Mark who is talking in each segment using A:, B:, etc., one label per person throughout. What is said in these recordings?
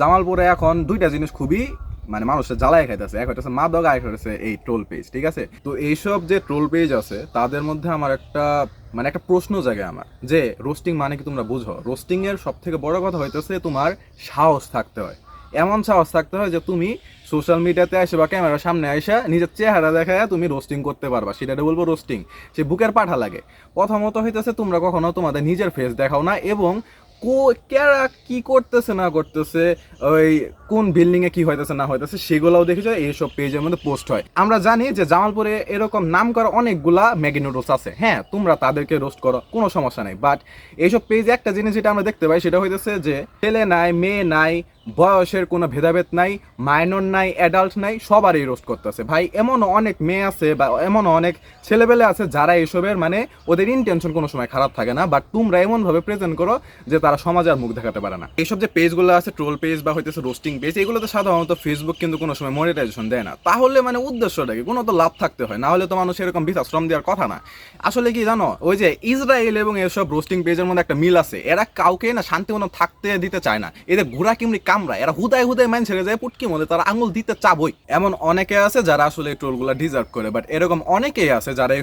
A: জামালপুরে এখন দুইটা জিনিস খুবই মানে মানুষের জ্বালায় খাইতেছে, এক হইতেছে মাদক, আর এক হইতেছে এই ট্রোল পেজ। ঠিক আছে, তো এইসব যে ট্রোল পেজ আছে তাদের মধ্যে আমার একটা মানে একটা প্রশ্ন জাগে আমার, যে রোস্টিং মানে কি তোমরা বুঝো? রোস্টিং এর সব থেকে বড় কথা হইতেছে তোমার সাহস থাকতে হয়। এমন সাহস থাকতে হয় যে তুমি সোশ্যাল মিডিয়াতে এসে বা ক্যামেরার সামনে এসে নিজের চেহারা দেখায় তুমি রোস্টিং করতে পারবা, সেটাতে বলবো রোস্টিং। সে বুকের পাঠা লাগে। প্রথমত হইতেছে তোমরা কখনো তোমাদের নিজের ফেস দেখাও না, এবং কেরা কি করতেছে না করতেছে, ওই কোন বিল্ডিং এ কি হইতেছে না হইতেছে সেগুলোও দেখে যায় এইসব পেজের মধ্যে পোস্ট হয়। আমরা জানি যে জামালপুরে এরকম নাম করা অনেকগুলা ম্যাগি নুডলস আছে, হ্যাঁ তোমরা তাদেরকে রোস্ট করো, কোনো সমস্যা নাই। বাট এইসব পেজে একটা জিনিস যেটা আমরা দেখতে পাই সেটা হইতেছে যে ছেলে নাই, মেয়ে নাই, বয়সের কোনো ভেদাভেদ নাই, মাইনর নাই, অ্যাডাল্ট নাই, সবারই রোস্ট করতেছে। ভাই এমনও অনেক মেয়ে আছে বা এমনও অনেক ছেলেবেলে আছে যারা এইসবের মানে ওদের ইন্টেনশন কোনো সময় খারাপ থাকে না, বাট তোমরা এমনভাবে প্রেজেন্ট করো যে তারা সমাজে আর মুখ দেখাতে পারে না। এইসব যে পেজগুলো আছে ট্রোল পেজ বা হইতেছে রোস্টিং পেজ, এগুলোতে সাধারণত ফেসবুক কিন্তু কোনো সময় মনিটাইজেশন দেয় না। তাহলে মানে উদ্দেশ্যটা কি? কোনো তো লাভ থাকতে হয়, না হলে তো মানুষ এরকম বৃথাশ্রম দেওয়ার কথা না। আসলে কি জানো, ওই যে ইসরায়েল এবং এসব রোস্টিং পেজের মধ্যে একটা মিল আছে, এরা কাউকে না শান্তিপূর্ণ থাকতে দিতে চায় না। এদের ঘোড়া কিমড়ি কামড়া, এরা হুদায় হুদায় মাইন ছেড়ে যায় পুটকি মধ্যে, তারা আঙুল দিতে চাবই। এমন অনেকে আছে যারা আসলে এই ট্রোলগুলো ডিজার্ভ করে, বাট এরকম অনেকেই আছে যারা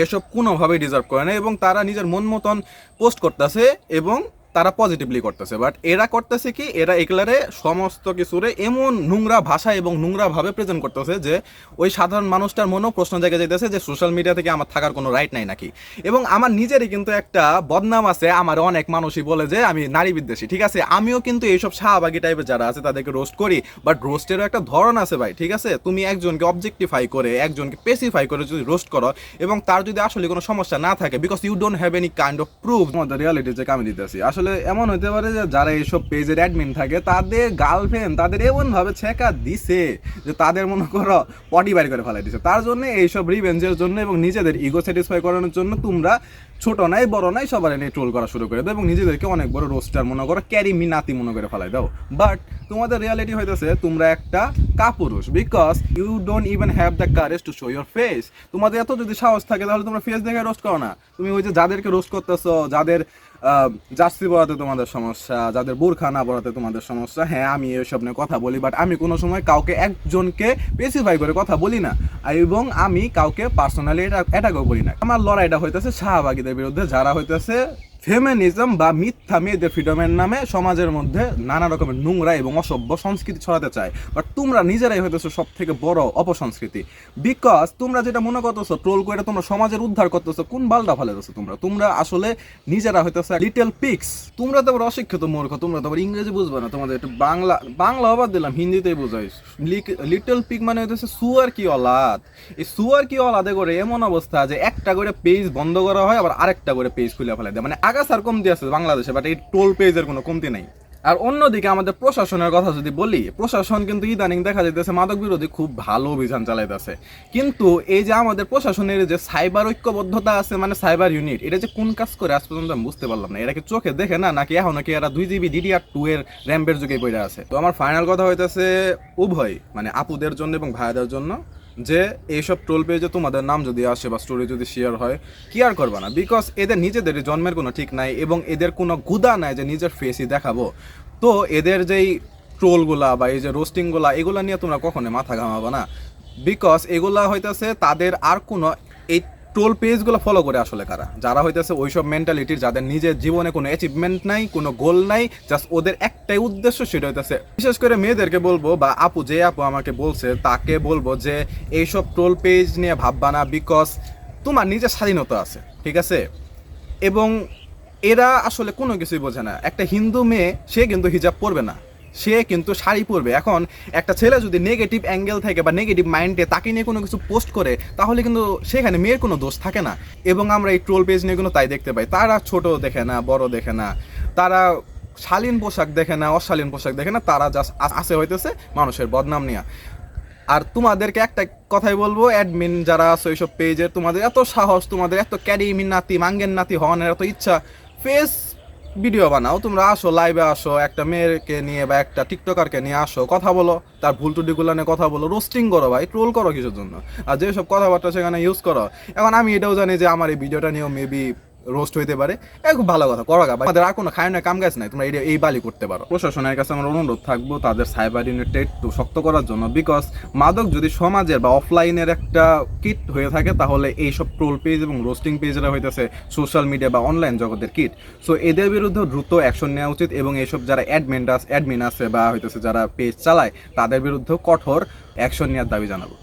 A: এসব কোনোভাবেই ডিজার্ভ করে না, এবং তারা নিজের মন মতন পোস্ট করতেছে এবং তারা পজিটিভলি করতেছে। বাট এরা করতেছে কি, এরা এগুলারে সমস্ত কিছুরে এমন নোংরা ভাষা এবং নোংরা ভাবে প্রেজেন্ট করতেছে যে ওই সাধারণ মানুষটার মনেও প্রশ্ন জায়গা যাইতেছে যে সোশ্যাল মিডিয়া থেকে আমার থাকার কোনো রাইট নাই নাকি। এবং আমার নিজেরই কিন্তু একটা বদনাম আছে, আমার অনেক মানুষই বলে যে আমি নারী বিদ্বেষী। ঠিক আছে, আমিও কিন্তু এইসব শাহবাগী টাইপের যারা আছে তাদেরকে রোস্ট করি, বাট রোস্টেরও একটা ধরন আছে ভাই। ঠিক আছে, তুমি একজনকে অবজেক্টিফাই করে, একজনকে স্পেসিফাই করে যদি রোস্ট করো এবং তার যদি আসলে কোনো সমস্যা না থাকে, because you don't have any kind of proof তোমাদের রিয়ালিটি যে আমি দিতেছি। আসলে এমন হতে পারে যে যারা এইসব পেজের অ্যাডমিন থাকে তাদের গার্লফ্রেন্ড তাদের এমনভাবে ছেঁকা দিছে যে তাদের মনে করো পটি বাড়ি করে ফেলাই দিছে, তার জন্য এইসব রিভেঞ্জের জন্য এবং নিজেদের ইগো স্যাটিসফাই করানোর জন্য তোমরা ছোট নাই বড় নাই সবার নিয়ে ট্রোল করা শুরু করে দাও এবং নিজেদেরকে অনেক বড় রোস্টার মনে করো, ক্যারি মিনাতি মনে করে ফেলাই দাও। বাট তোমাদের রিয়ালিটি হইতেছে তোমরা একটা কাপুরুষ, because you don't even have the courage to show your face. তোমাদের এত যদি সাহস থাকে তাহলে তোমরা ফেস দেখে রোস্ট করো না। তুমি ওই যে যাদেরকে রোস্ট করতেছো, যাদের জার্সি পরাতে তোমাদের সমস্যা, যাদের বোরখা না পরাতে তোমাদের সমস্যা, হ্যাঁ আমি এইসব নিয়ে কথা বলি, বাট আমি কোনো সময় কাউকে একজনকে স্পেসিফাই করে কথা বলি না, এবং আমি কাউকে পার্সোনালি অ্যাটাকও করি না। আমার লড়াইটা হইতেছে শাহবাগীদের বিরুদ্ধে, যারা হইতেছে ফেমিনিজম বা মিথ্যা মেয়েদের ফ্রিডমের নামে সমাজের মধ্যে নানা রকমের নোংরা এবং অসভ্য সংস্কৃতি ছড়াতে চায়। বাট তোমরা নিজেরাই হইতেছো সব থেকে বড় অপসংস্কৃতি, বিকজ তোমরা যেটা মনে করতেছো ট্রোল করে তোমরা সমাজের উদ্ধার করতেছো, কোন বালটা ফেলেছো তোমরা আসলে নিজেরা হইতেছো লিটল পিক্স। তোমরা তো অশিক্ষিত মূর্খ, তোমরা তো ইংরেজি বুঝবে না, তোমাদের একটু বাংলা অবাদ দিলাম, হিন্দিতেই বোঝাই। লিটল পিক মানে হইতেছে সুয়ার কি অলাদ। এই সুয়ার কি অলাদে করে এমন অবস্থা যে একটা করে পেজ বন্ধ করা হয়, আবার আরেকটা করে পেজ খুলে ফেলে দেয়। মানে আগাছার কমতি আছে বাংলাদেশে, বাট এই ট্রোল পেজের কোনো কমতি নাই। আর অন্যদিকে আমাদের প্রশাসনের কথা যদি বলি, প্রশাসন কিন্তু ইদানিং দেখা যাইতেছে মাদক বিরোধী খুব ভালো অভিযান চালাইতেছে, কিন্তু এই যে আমাদের প্রশাসনের যে সাইবার ঐক্যবদ্ধতা আছে, মানে সাইবার ইউনিট, এটা যে কোন কাজ করে আজ পর্যন্ত আমি বুঝতে পারলাম না। এরা কি চোখে দেখে না, নাকি এখন নাকি এরা 2 GB DDR2 এর র্যাম্পের যুগে বইরা আছে? তো আমার ফাইনাল কথা হইতেছে উভয়, মানে আপুদের জন্য এবং ভাইদের জন্য, যে এইসব ট্রোল পেজে তোমাদের নাম যদি আসে বা স্টোরি যদি শেয়ার হয়, কি আর করবা না, বিকজ এদের নিজেদের জন্মের কোনো ঠিক নাই এবং এদের কোনো গুদা নাই যে নিজের ফেসই দেখাবো। তো এদের যেই ট্রোলগুলা বা এই যে রোস্টিংগুলা, এগুলা নিয়ে তোমরা কখনোই মাথা ঘামাবো না, বিকজ এগুলা হইতেছে তাদের আর কোনো এই ট্রোল পেজগুলো ফলো করে আসলে কারা, যারা হইতেছে ওইসব মেন্টালিটির, যাদের নিজের জীবনে কোনো অ্যাচিভমেন্ট নাই, কোনো গোল নাই, জাস্ট ওদের একটাই উদ্দেশ্য, সেটা হইতেছে। বিশেষ করে মেয়েদেরকে বলবো, বা আপু যে আপু আমাকে বলছে তাকে বলবো যে এইসব ট্রোল পেজ নিয়ে ভাববা না, বিকজ তোমার নিজের স্বাধীনতা আছে, ঠিক আছে? এবং এরা আসলে কোনো কিছুই বোঝে না। একটা হিন্দু মেয়ে সে কিন্তু হিজাব পরবে না, সে কিন্তু শাড়ি পরবে। এখন একটা ছেলে যদি নেগেটিভ অ্যাঙ্গেল থেকে বা নেগেটিভ মাইন্ডে তাকে নিয়ে কোনো কিছু পোস্ট করে, তাহলে কিন্তু সেখানে মেয়ের কোনো দোষ থাকে না। এবং আমরা এই ট্রোল পেজ নিয়ে কিন্তু তাই দেখতে পাই, তারা ছোট দেখে না, বড় দেখে না, তারা শালীন পোশাক দেখে না, অশালীন পোশাক দেখে না, তারা জাস্ট আসে হইতেছে মানুষের বদনাম নিয়ে। আর তোমাদেরকে একটা কথাই বলবো, অ্যাডমিন যারা আছো এইসব পেজের, তোমাদের এত সাহস, তোমাদের এত ক্যারিমিন নাতি মাঙ্গের নাতি হওয়ানের এত ইচ্ছা, ফেস ভিডিও বানাও, তোমরা আসো, লাইভে আসো, একটা মেয়েকে নিয়ে বা একটা টিকটকারকে নিয়ে আসো, কথা বলো, তার ভুল টুটিগুলো নিয়ে কথা বলো, রোস্টিং করো ভাই, ট্রোল করো কিছুর জন্য? আর যেসব কথাবার্তা সেখানে ইউজ করো। এখন আমি এটাও জানি যে আমার এই ভিডিওটা নিয়েও মেবি রোস্ট হইতে পারে, খুব ভালো কথা করা। আমাদের আর কোনো খায় না কাম গাছ নাই, তোমরা এই বালি করতে পারো। প্রশাসনের কাছে আমার অনুরোধ থাকবো তাদের সাইবার ইউনিটটা একটু শক্ত করার জন্য, বিকজ মাদক যদি সমাজের বা অফলাইনের একটা কিট হয়ে থাকে তাহলে এইসব ট্রোল পেজ এবং রোস্টিং পেজরা হইতেছে সোশ্যাল মিডিয়া বা অনলাইন জগতের কিট। সো এদের বিরুদ্ধে দ্রুত অ্যাকশন নেওয়া উচিত এবং এইসব যারা অ্যাডমিন আছে বা হইতেছে যারা পেজ চালায় তাদের বিরুদ্ধেও কঠোর অ্যাকশন নেওয়ার দাবি জানাবো।